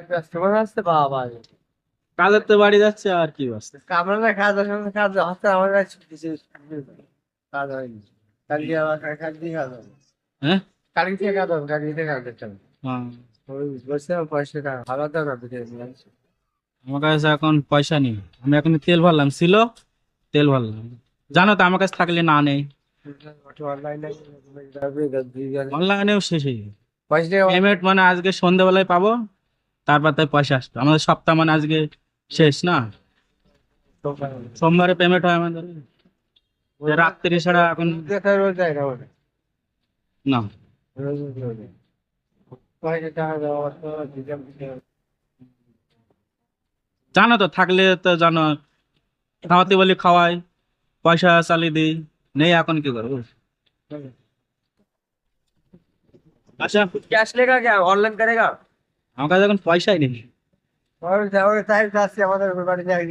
Customer আসছে বাবা। কাজের তো বাড়ি যাচ্ছে আর কি বাস। কামরাঙ্গা কাজ আসলে কাজ হচ্ছে আমার কাছে কিছু কাজ হয়নি। কালকে আবার কালকে কাজ হবে। হ্যাঁ। কালকে থেকে কাজ হবে, কালকে থেকে কাজ হচ্ছে না। হ্যাঁ। ওই বসে পয়সা টাকা ভালো টাকা দিতে হবে। আমার কাছে এখন পয়সা নেই, আমি এখন তেল ভরলাম, ছিল তেল ভরলাম। জানো তো আমার কাছে থাকলে না নেই, অনলাইনে অনলাইনেও শেষ হয়ে যাবে। পয়সা টাকা পেমেন্ট মানে আজকে সন্ধ্যাবেলায় পাবো, তারপর তাই পয়সা আসবে। আমাদের সপ্তাহ মানে আজকে শেষ না, সোমবারে পেমেন্ট হয় আমাদের। রাত্রি ছাড়া এখন রোজ যায় না ওটা। না। রোজ রোজ পয়সা টাকা দেওয়া তো দিতে হবে। জানো তো থাকলে তো জানো, খাওয়াতে বলি খাওয়াই, পয়সা চালিয়ে দিই। নেই এখন কি করবো। আচ্ছা, कैश लेगा क्या ऑनलाइन करेगा? আমার কাছে এখন পয়সাই নেই। और टाइम से আমাদের বাড়ি যাই